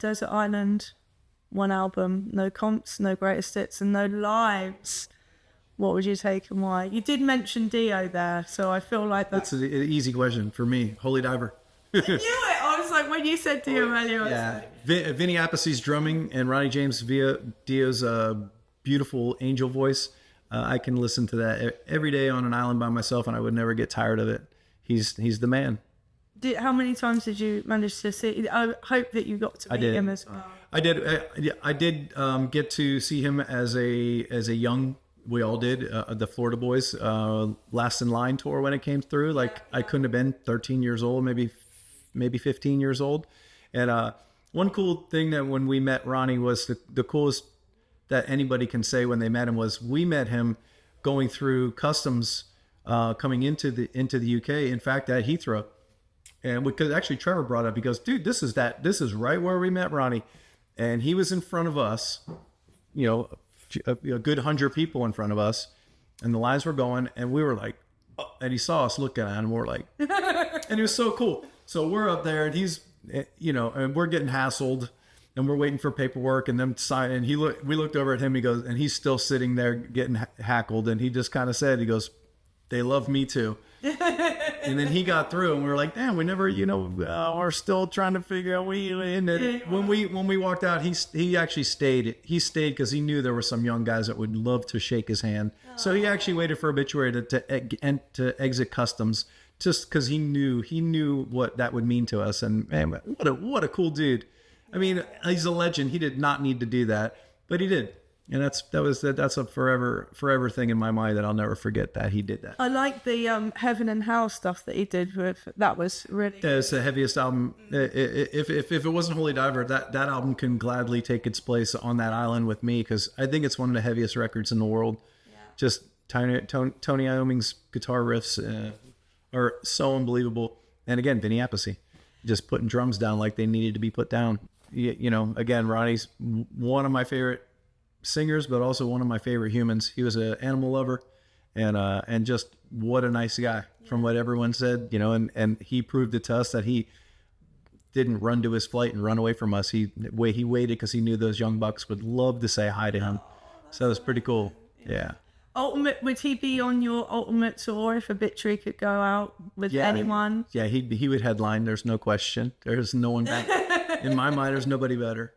Desert Island, one album, no comps, no greatest hits, and no lives, what would you take and why? You did mention Dio there, so I feel like that's an easy question for me. Holy Diver. I knew it. I was like, when you said Dio earlier, yeah. Vinny Appice's drumming and Ronnie James Dio's beautiful angel voice. I can listen to that every day on an island by myself, and I would never get tired of it. He's the man. How many times did you manage to see? I hope that you got to meet him as well. I did get to see him as a young. We all did, the Florida Boys Last in Line tour when it came through. Like, I couldn't have been 13 years old, maybe 15 years old. And one cool thing that when we met Ronnie was the coolest that anybody can say when they met him was we met him going through customs coming into the UK. In fact, at Heathrow. And because actually Trevor brought up, he goes, dude, this is right where we met Ronnie. And he was in front of us, a good 100 people in front of us, and the lines were going, and we were like, oh, and he saw us looking at him, and we're like, and it was so cool. So we're up there, and he's, and we're getting hassled, and we're waiting for paperwork, and them sign, and we looked over at him, he goes, and he's still sitting there getting hackled, and he just kind of said, he goes, they love me too. And then he got through, and we were like, damn, we never, we're still trying to figure out when we walked out, he actually stayed. He stayed because he knew there were some young guys that would love to shake his hand. So he actually waited for Obituary to exit customs, just because he knew what that would mean to us. And man, what a cool dude. I mean, he's a legend. He did not need to do that, but he did. And that's a forever thing in my mind that I'll never forget that he did that. I like the Heaven and Hell stuff that he did that was really. Yeah, it's the heaviest album. If it wasn't Holy Diver, that album can gladly take its place on that island with me, because I think it's one of the heaviest records in the world. Yeah. Just Tony Iommi's guitar riffs are so unbelievable. And again, Vinny Appice just putting drums down like they needed to be put down. Again, Ronnie's one of my favorite singers, but also one of my favorite humans. He was an animal lover, and just what a nice guy, from what everyone said, and he proved it to us that he didn't run to his flight and run away from us. He waited because he knew those young bucks would love to say hi to him. So it was pretty cool. Yeah. Ultimate, would he be on your ultimate tour if Obituary could go out with anyone? Yeah, he would headline. There's no question. There's no one back. In my mind, there's nobody better.